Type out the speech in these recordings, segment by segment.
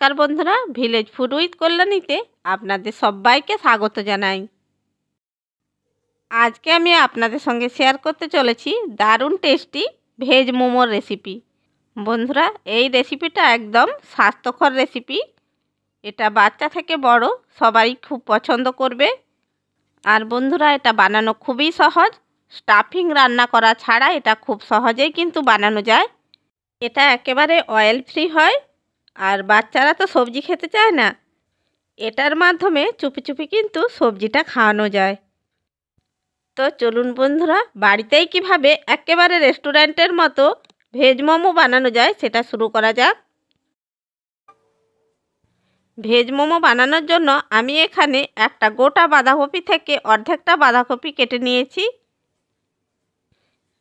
নমস্কার বন্ধুরা, village food with কল্যাণীতে আপনাদের সবাইকে স্বাগত জানাই। আজকে আমি আপনাদের সঙ্গে শেয়ার করতে চলেছি দারুণ টেস্টি ভেজ মোমোর রেসিপি। বন্ধুরা, এই রেসিপিটা একদম স্বাস্থ্যকর রেসিপি। এটা বাচ্চা থেকে বড় সবাই খুব পছন্দ করবে। আর বন্ধুরা, এটা বানানো খুবই সহজ। স্টাফিং রান্না করা ছাড়া এটা খুব সহজেই কিন্তু বানানো যায়। এটা একেবারে অয়েল ফ্রি হয়। আর বাচ্চারা তো সবজি খেতে চায় না, এটার মাধ্যমে চুপি চুপি কিন্তু সবজিটা খাওয়ানো যায়। তো চলুন বন্ধুরা, বাড়িতেই কিভাবে একেবারে রেস্টুরেন্টের মতো ভেজ মোমো বানানো যায় সেটা শুরু করা যাক। ভেজ মোমো বানানোর জন্য আমি এখানে একটা গোটা বাঁধাকপি থেকে অর্ধেকটা বাঁধাকপি কেটে নিয়েছি।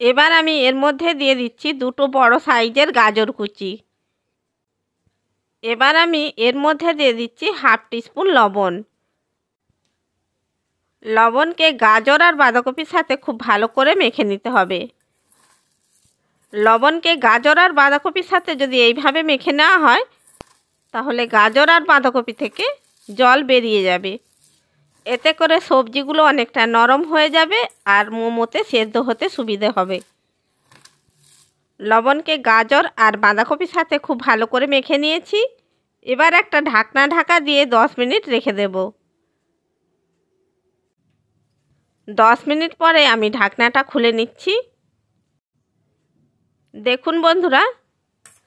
এবার আমি এর মধ্যে দিয়ে দিচ্ছি দুটো বড় সাইজের গাজর কুচি। এবার আমি এর মধ্যে দিয়ে দিচ্ছি হাফ টিস্পুন লবণ। লবণকে গাজর আর বাঁধাকপির সাথে খুব ভালো করে মেখে নিতে হবে। লবণকে গাজর আর বাঁধাকপির সাথে যদি এইভাবে মেখে নেওয়া হয় তাহলে গাজর আর বাঁধাকপি থেকে জল বেরিয়ে যাবে। এতে করে সবজিগুলো অনেকটা নরম হয়ে যাবে আর মোমোতে সেদ্ধ হতে সুবিধে হবে। লবণকে গাজর আর বাঁধাকপির সাথে খুব ভালো করে মেখে নিয়েছি। এবার একটা ঢাকা দিয়ে 10 মিনিট রেখে দেব। 10 মিনিট পরে আমি ঢাকনাটা খুলে নিচ্ছি। দেখুন বন্ধুরা,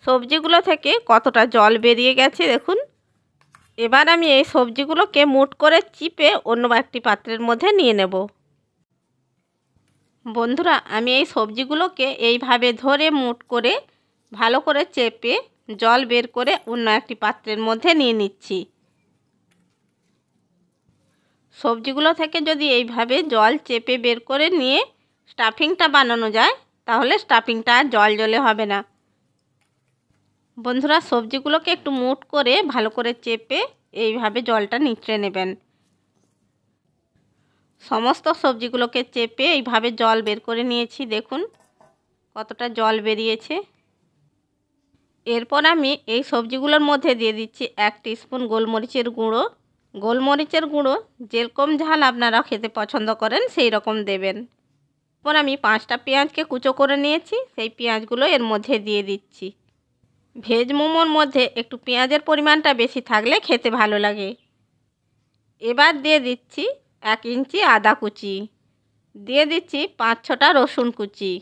সবজিগুলো থেকে কতটা জল বেরিয়ে গেছে দেখুন। এবার আমি এই সবজিগুলোকে মুঠ করে চিপে অন্য একটি পাত্রের মধ্যে নিয়ে নেব। বন্ধুরা, আমি এই সবজিগুলোকে এইভাবে ধরে মুঠ করে ভালো করে চেপে জল বের করে অন্য একটি পাত্রের মধ্যে নিয়ে নিচ্ছি। সবজিগুলো থেকে যদি এইভাবে জল চেপে বের করে নিয়ে স্টাফিংটা বানানো যায় তাহলে স্টাফিংটা আর জল জলে হবে না। বন্ধুরা, সবজিগুলোকে একটু মুঠ করে ভালো করে চেপে এইভাবে জলটা নিচড়ে নেবেন। সমস্ত সবজিগুলোকে চেপে এইভাবে জল বের করে নিয়েছি। দেখুন কতটা জল বেরিয়েছে। এরপর আমি এই সবজিগুলোর মধ্যে দিয়ে দিচ্ছি 1 টিস্পুন গোলমরিচের গুঁড়ো। গোলমরিচের গুঁড়ো যেরকম ঝাল আপনারা খেতে পছন্দ করেন সেই রকম দেবেন। এরপর আমি 5টা পেঁয়াজকে কুচো করে নিয়েছি, সেই পেঁয়াজগুলো এর মধ্যে দিয়ে দিচ্ছি। ভেজ মোমোর মধ্যে একটু পেঁয়াজের পরিমাণটা বেশি থাকলে খেতে ভালো লাগে। এবার দিয়ে দিচ্ছি 1 ইঞ্চি আদা কুচি, দিয়ে দিচ্ছি 5-6টা রসুন কুচি।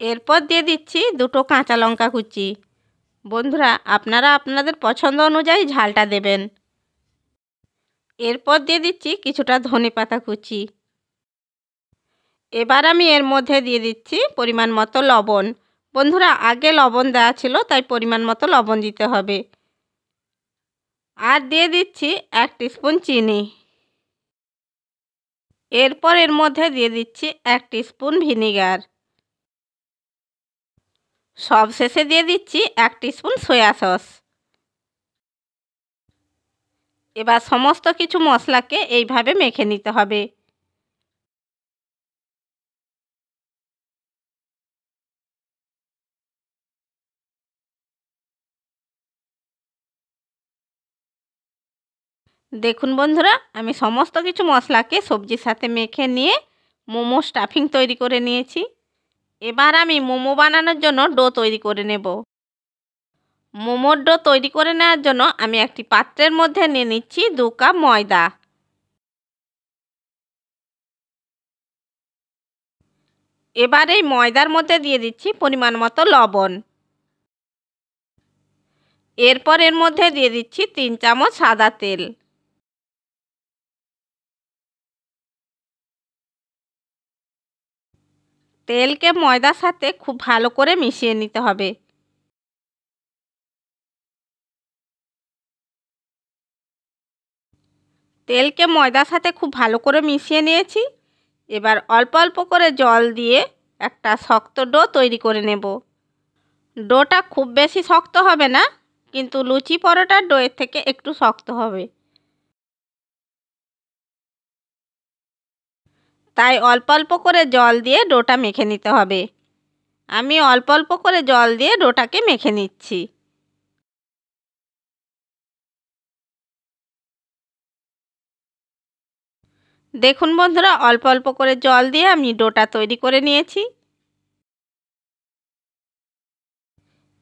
এরপর দিয়ে দিচ্ছি 2টো কাঁচা লঙ্কা কুচি। বন্ধুরা, আপনারা আপনাদের পছন্দ অনুযায়ী ঝালটা দেবেন। এরপর দিয়ে দিচ্ছি কিছুটা ধনেপাতা কুচি। এবার আমি এর মধ্যে দিয়ে দিচ্ছি পরিমাণ মতো লবণ। বন্ধুরা, আগে লবণ দেওয়া ছিল তাই পরিমাণ মতো লবণ দিতে হবে। আর দিয়ে দিচ্ছি 1 টিস্পুন চিনি। এরপর এর মধ্যে দিয়ে দিচ্ছি 1 টিস্পুন ভিনিগার। সব শেষে দিয়ে দিচ্ছি 1 টিস্পুন সয়া সস। এবার সমস্ত কিছু মশলাকে এইভাবে মেখে নিতে হবে। দেখুন বন্ধুরা, আমি সমস্ত কিছু মশলাকে সবজির সাথে মেখে নিয়ে মোমো স্টাফিং তৈরি করে নিয়েছি। এবার আমি মোমো বানানোর জন্য ডো তৈরি করে নেব। মোমোর ডো তৈরি করে নেওয়ার জন্য আমি একটি পাত্রের মধ্যে নিয়ে নিচ্ছি 2 কাপ ময়দা। এবার এই ময়দার মধ্যে দিয়ে দিচ্ছি পরিমাণ মতো লবণ। এরপর এর মধ্যে দিয়ে দিচ্ছি 3 চামচ সাদা তেল। তেলকে ময়দার সাথে খুব ভালো করে মিশিয়ে নিতে হবে। তেলকে ময়দার সাথে খুব ভালো করে মিশিয়ে নিয়েছি। এবার অল্প অল্প করে জল দিয়ে একটা শক্ত ডো তৈরি করে নেব। ডোটা খুব বেশি শক্ত হবে না, কিন্তু লুচি পরোটার ডোয়ের থেকে একটু শক্ত হবে। তাই অল্প অল্প করে জল দিয়ে ডোটা মেখে নিতে হবে। আমি অল্প অল্প করে জল দিয়ে ডোটাকে মেখে নিচ্ছি। দেখুন বন্ধুরা, অল্প অল্প করে জল দিয়ে আমি ডোটা তৈরি করে নিয়েছি।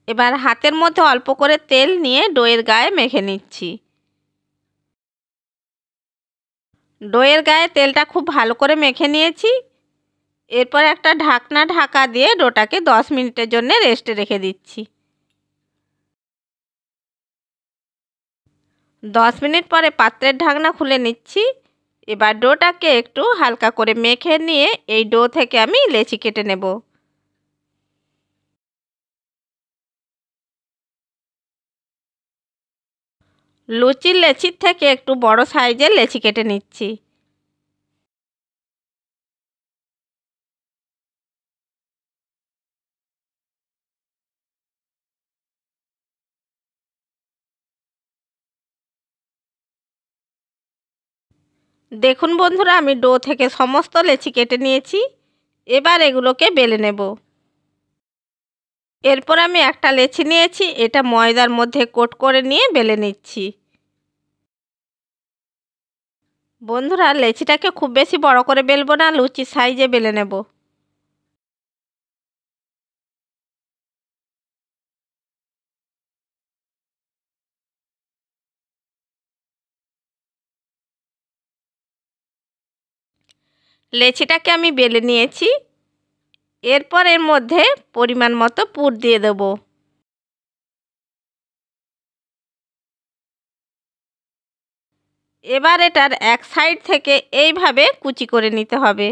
এবার হাতের মধ্যে অল্প করে তেল নিয়ে ডোয়ের গায়ে মেখে নিচ্ছি। ডোয়ের গায়ে তেলটা খুব ভালো করে মেখে নিয়েছি। এরপর একটা ঢাকা দিয়ে ডোটাকে 10 মিনিটের জন্য রেস্টে রেখে দিচ্ছি। 10 মিনিট পরে পাত্রের ঢাকনা খুলে নিচ্ছি। এবার ডোটাকে একটু হালকা করে মেখে নিয়ে এই ডো থেকে আমি লেচি কেটে নেব। লুচির লেচির থেকে একটু বড় সাইজের লেচি কেটে নিচ্ছি। দেখুন বন্ধুরা, আমি ডো থেকে সমস্ত লেচি কেটে নিয়েছি। এবার এগুলোকে বেলে নেব। এরপর আমি একটা লেচি নিয়েছি, এটা ময়দার মধ্যে কোট করে নিয়ে বেলে নিচ্ছি। বন্ধুরা, লেচিটাকে খুব বেশি বড় করে বেলবো না, লুচির সাইজে বেলে নেব। লেচিটাকে আমি বেলে নিয়েছি। এরপর এর মধ্যে পরিমাণ মতো পুর দিয়ে দেব। এবার এটার এক সাইড থেকে এইভাবে কুচি করে নিতে হবে।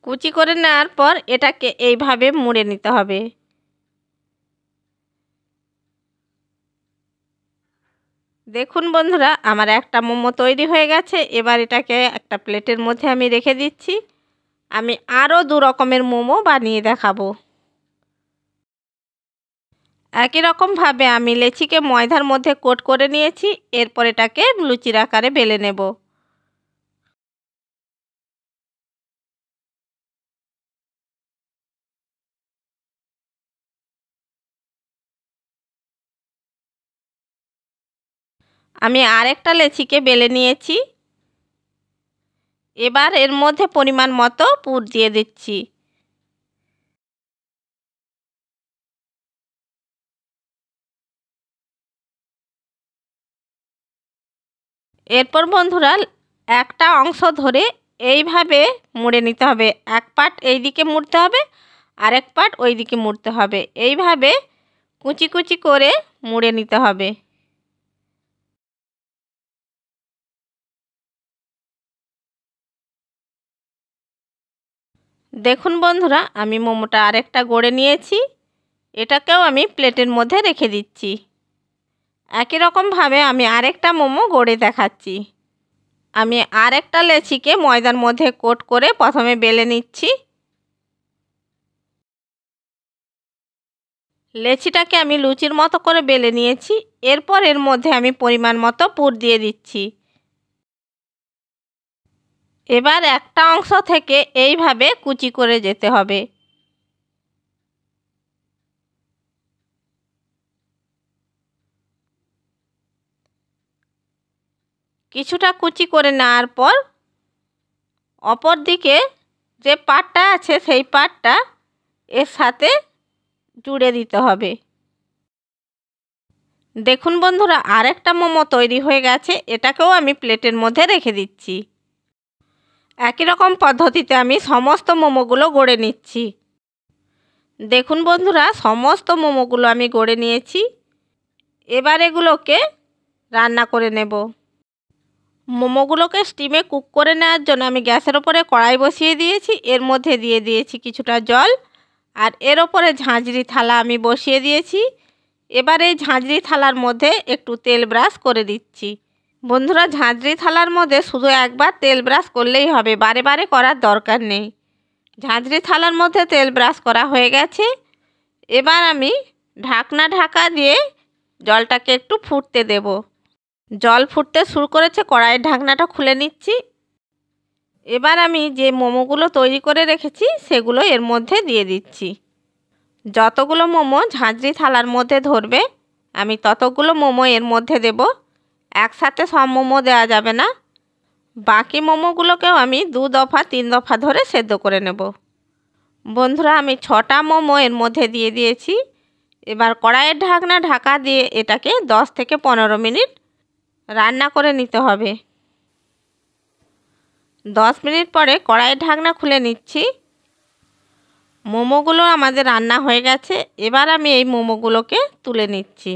কুচি করে নেওয়ার পর এটাকে এইভাবে মুড়ে নিতে হবে। দেখুন বন্ধুরা, আমার একটা মোমো তৈরি হয়ে গেছে। এবার এটাকে একটা প্লেটের মধ্যে আমি রেখে দিচ্ছি। আমি আরও 2 রকমের মোমো বানিয়ে দেখাবো। একই রকমভাবে আমি লেচিকে ময়দার মধ্যে কোট করে নিয়েছি। এরপর এটাকে লুচির আকারে বেলে নেব। আমি আরেকটা লেচিকে বেলে নিয়েছি। এবার এর মধ্যে পরিমাণ মতো পুর দিয়ে দিচ্ছি। এরপর বন্ধুরা, একটা অংশ ধরে এইভাবে মুড়ে নিতে হবে। এক পাট এই দিকে মুড়তে হবে, আরেক পাট ওই দিকে মুড়তে হবে। এইভাবে কুচি কুচি করে মুড়ে নিতে হবে। দেখুন বন্ধুরা, আমি মোমোটা আরেকটা গড়ে নিয়েছি। এটাকেও আমি প্লেটের মধ্যে রেখে দিচ্ছি। একই রকমভাবে আমি আরেকটা মোমো গড়ে দেখাচ্ছি। আমি আরেকটা লেচিকে ময়দার মধ্যে কোট করে প্রথমে বেলে নিচ্ছি। লেচিটাকে আমি লুচির মতো করে বেলে নিয়েছি। এরপর এর মধ্যে আমি পরিমাণ মতো পুর দিয়ে দিচ্ছি। এবার একটা অংশ থেকে এইভাবে কুচি করে যেতে হবে। কিছুটা কুচি করে নেওয়ার পর অপর দিকে যে পাটটা আছে সেই পাটটা এর সাথে জুড়ে দিতে হবে। দেখুন বন্ধুরা, আরেকটা মোমো তৈরি হয়ে গেছে। এটাকেও আমি প্লেটের মধ্যে রেখে দিচ্ছি। একই রকম পদ্ধতিতে আমি সমস্ত মোমোগুলো গড়ে নিচ্ছি। দেখুন বন্ধুরা, সমস্ত মোমোগুলো আমি গড়ে নিয়েছি। এবার এগুলোকে রান্না করে নেব। মোমোগুলোকে স্টিমে কুক করে নেওয়ার জন্য আমি গ্যাসের ওপরে কড়াই বসিয়ে দিয়েছি। এর মধ্যে দিয়ে দিয়েছি কিছুটা জল, আর এর ওপরে ঝাঁঝরি থালা আমি বসিয়ে দিয়েছি। এবার এই ঝাঁঝরি থালার মধ্যে একটু তেল ব্রাশ করে দিচ্ছি। বন্ধুরা, ঝাঁঝরি থালার মধ্যে শুধু একবার তেল ব্রাশ করলেই হবে, বারে বারে করার দরকার নেই। ঝাঁঝরি থালার মধ্যে তেল ব্রাশ করা হয়ে গেছে। এবার আমি ঢাকা দিয়ে জলটাকে একটু ফুটতে দেব। জল ফুটতে শুরু করেছে, কড়াইয়ের ঢাকনাটা খুলে নিচ্ছি। এবার আমি যে মোমোগুলো তৈরি করে রেখেছি সেগুলো এর মধ্যে দিয়ে দিচ্ছি। যতগুলো মোমো ঝাঁঝরি থালার মধ্যে ধরবে আমি ততগুলো মোমো এর মধ্যে দেব। একসাথে সব মোমো দেওয়া যাবে না। বাকি মোমোগুলোকেও আমি 2 দফা 3 দফা ধরে সেদ্ধ করে নেব। বন্ধুরা, আমি 6টা মোমো এর মধ্যে দিয়ে দিয়েছি। এবার কড়াইয়ের ঢাকা দিয়ে এটাকে 10 থেকে 15 মিনিট রান্না করে নিতে হবে। 10 মিনিট পরে কড়াইয়ের ঢাকনা খুলে নিচ্ছি। মোমোগুলো আমাদের রান্না হয়ে গেছে। এবার আমি এই মোমোগুলোকে তুলে নিচ্ছি।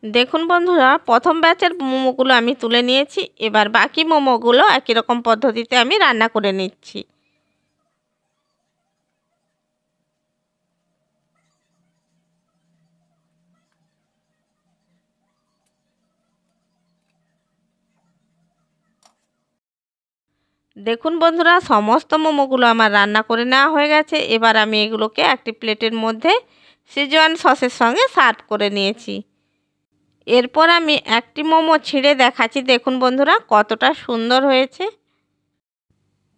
দেখুন বন্ধুরা, প্রথম ব্যাচের মোমোগুলো আমি তুলে নিয়েছি। এবার বাকি মোমোগুলো একই রকম পদ্ধতিতে আমি রান্না করে নিচ্ছি। দেখুন বন্ধুরা, সমস্ত মোমোগুলো আমার রান্না করে নেওয়া হয়ে গেছে। এবার আমি এগুলোকে একটি প্লেটের মধ্যে সিজওয়ান সসের সঙ্গে সার্ভ করে নিয়েছি। এরপর আমি একটি মোমো ছিঁড়ে দেখাচ্ছি। দেখুন বন্ধুরা, কতটা সুন্দর হয়েছে।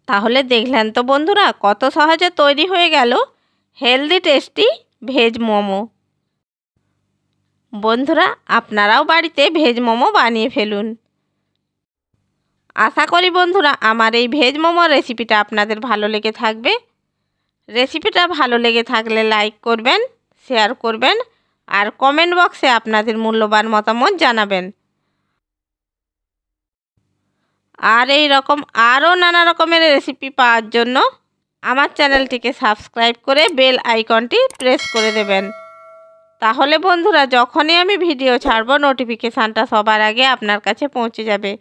তাহলে দেখলেন তো বন্ধুরা, কত সহজে তৈরি হয়ে গেল হেলদি টেস্টি ভেজ মোমো। বন্ধুরা, আপনারাও বাড়িতে ভেজ মোমো বানিয়ে ফেলুন। আশা করি বন্ধুরা আমার এই ভেজ মোমোর রেসিপিটা আপনাদের ভালো লেগে থাকবে। রেসিপিটা ভালো লেগে থাকলে লাইক করবেন, শেয়ার করবেন আর কমেন্ট বক্সে আপনাদের মূল্যবান মতামত জানাবেন। আর এই রকম আরও নানা রকমের রেসিপি পাওয়ার জন্য আমার চ্যানেলটিকে সাবস্ক্রাইব করে বেল আইকনটি প্রেস করে দেবেন। তাহলে বন্ধুরা যখনই আমি ভিডিও ছাড়ব নোটিফিকেশানটা সবার আগে আপনার কাছে পৌঁছে যাবে।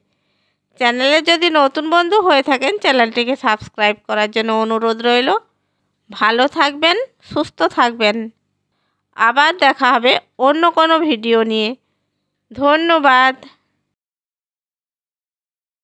চ্যানেলে যদি নতুন বন্ধু হয়ে থাকেন চ্যানেলটিকে সাবস্ক্রাইব করার জন্য অনুরোধ রইল। ভালো থাকবেন, সুস্থ থাকবেন। আবার দেখা হবে অন্য কোনো ভিডিও নিয়ে। ধন্যবাদ।